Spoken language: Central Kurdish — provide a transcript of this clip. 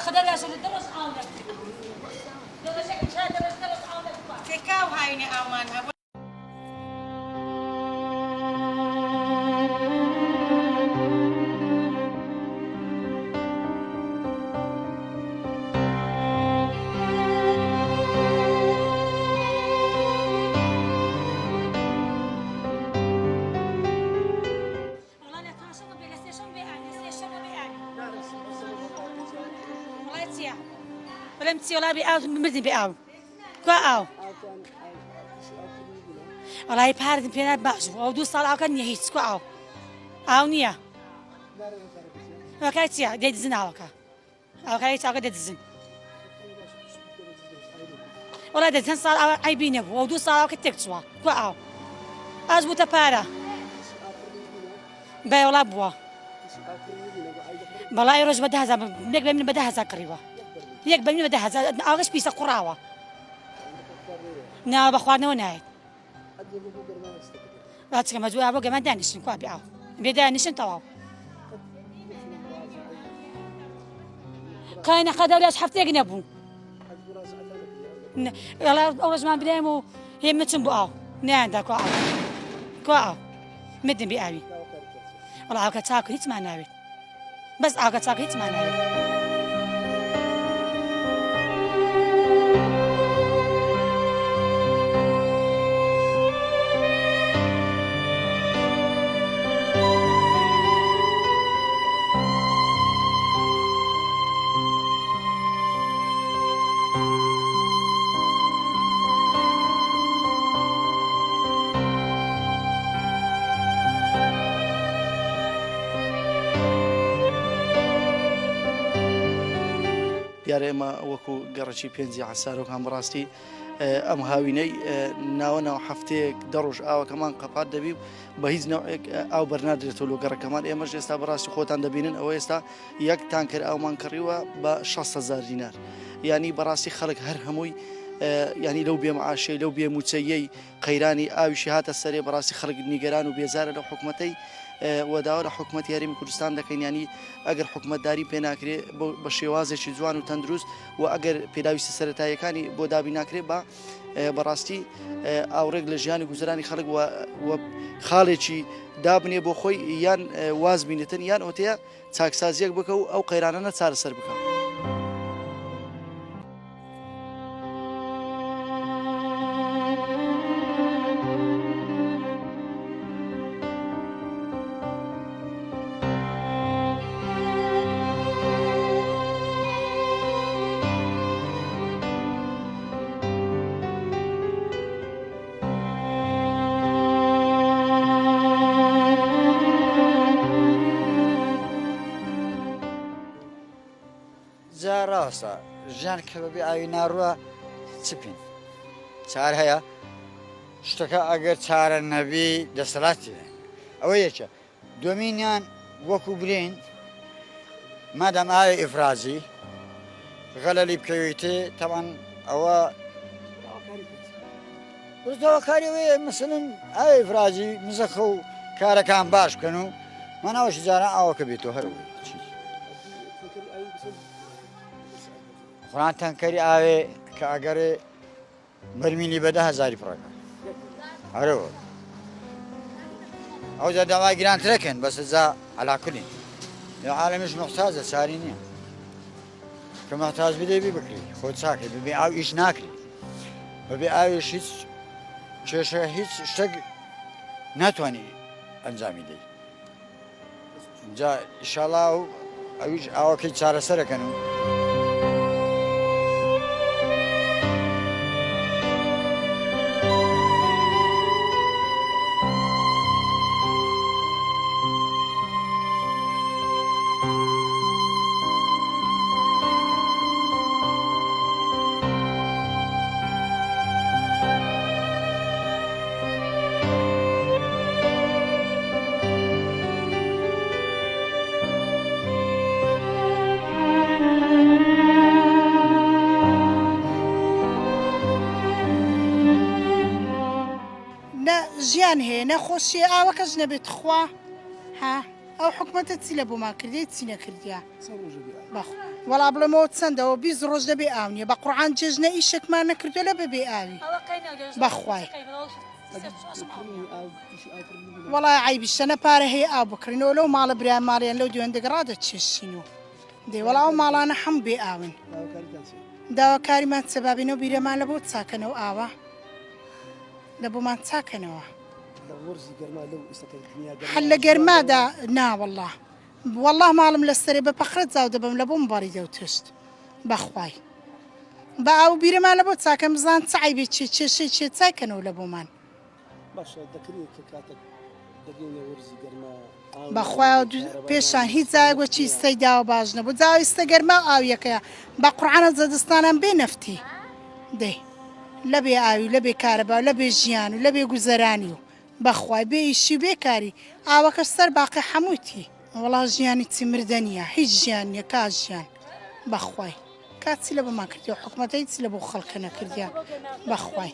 خدر يا شغل درس عاونك درس شكل درس عاونك تكاو هايني امان ولم تسي ولا بيعاو مدني بيعاو كواو والله يبارد بينا باجو أو دو صار أكن يهيس كواو أونيا وكايتيا ديد زنا وكا أو كايتيا وكا ديد زن والله ديد زن صار عيبين يبو أو دو صار أكن تكتوا كواو أزبو تبارا باي ولا بوا والله يروج بدها زا نقبل من بدها زا قريبة يقبل من بدها زا أغش بيسا قراوة نا بخوارنا ونايد لا تكلم مجموعة بقى ما دانشين كوا بيعاو بيدانشين تواو كاين قدر لاش حفتي جنبو يلا أول ما بنامو هي متشن بقاو ناندا كوا مدن بيعاوي والله عاوكا تاكل هيت ما ناوي بس عاوكا تاكل هيت ما ناوي دیارە ئێمە وەکو گەڕەکی پێنجی عسارۆک هەم ڕاستی ئەم هاوینەی ناوەناو هەفتەیەک دەڕۆژ ئاوەکەمان قەپات دەبی بە هیچ نەوەیەک ئاو بەرنادرێتەوە لۆ گەڕەکەمان ئێمەش ئێستا بەڕاستی خۆتان دەبینن ئەوە ئێستا یەک تانکەر ئاومان کڕیوە بە 600,000 دینار ینی بەڕاستی خەڵک هەر هەمووی ینی لەو بێمەعاشەی لەو بێموچەیەی قەیرانی ئاویشی هاتە سەرێ بەڕاستی خەڵک نیگەران و بێزارە لە حکوومەتەی وەداوە لە حکوومەت یاریمی کوردستان دەکەین ینی ئەگەر حکوومەتداری پێ ناکرێ بە شێوازێکی جوان و تەندروست و ئەگەر پێداویستی سەرەتاییەکانی بۆ دابی ناکرێت بە بەڕاستی ئاوڕێک لە ژیانی گوزرانی خەڵک خاڵێکی دابنێ بۆ خۆی یان واز بینێتن یان ئۆتەیە چاکسازیەک بکە و ئەو قەیرانە چارەسەر بکە. ڕاستە ژیان کە بەبێ ئاوی ناڕوە چپین چار هەیە شتەکە ئەگەر چارە نەبی دەسەڵاتی ئەوە یەکە دومینیان وەکو برین مادەم ئاوی ئیفرازی غەلەلی بکەویتێ تەوان ئەوە داواکاریەوەیە مەسەلەن ئاوی ئیفرازی مزەخە و کارەکان باش بکەن و ماناوەشی جاران ئاوەکە بێتەوە هەروە خۆران تەنکەری ئاوێ کە ئەگەرێ بەرمینی بە 10,000 پڕەکە هەرەوە ئەو جا داوای گرانترەکەن بەسە جا عەلاکولین یا عالەمیش محتاجە چاری نییە کە محتاج بدەی بی بکری خۆت چاکەی ببێ ئاو ئیش ناکری بەبێ ئاویش هیچ کێشە هیچ شتێک ناتوانانی ئەنجامی دەی جا ئیشاڵڵا و ئەویش ئاوەکەی چارەسەرەکەن و ژیان هەیە نەخۆشیە ئاوە کەس نەبێت خوا ها ئەو حکومەتە چی لە بۆ ما کردی چی نەکردیە بەخوا وەڵا بڵێمەوە چەندەوە 20 ڕۆژ دەبێ ئاو نیە بە قورعان جێژنە ئیشێکمان نەکردو لە ببێ ئاوی بەخوای وەڵای عیبیشتەنە پارە هەیە ئاو بکڕینەوە لەو ماڵە برایان ماڵیان لەو دوێندەگەڕا دەچێشینەوە دێ وەڵا ئەو ماڵانە هەم بێ ئاون داواکاریمان سەبابینەوە بیرەمان لە بۆ چاکەنەوە ئاوە لە بۆمان چاکەنەوە هەل لە گەرمادا ناوەڵڵا والله ماڵم لەسەرێ بە پەخرەت زاو دەبم لە بۆم بەڕی دەوتشت بەخوای بە ئاو بیرەمان لە بۆ چاکەم بزان چای بێ چێ چێشەی چێ چاکەنەوە لە بۆمان بەخوای پێشان هیچ جایگوە چی ئستەی داوە باش نەبوو جاوە ئستە گەرما ئاویەکەیە بە قورعانە زەدەستانان بێ نەفتی دێ لە بێ ئاوی لە بێ کارەبا لە بێ ژیان و لە بێ گوزەرانی و بەخوای بێ ئیشی بێکاری ئاوەکەش سەر باقی هەمووتی وەڵا ژیانی چی مردە نییە هیچ ژیان نیە کا ژیان بەخوای کاچی لە بۆمان کردی و حکومەتە هیچ لە بۆ خەڵکە نەکردیان بەخوای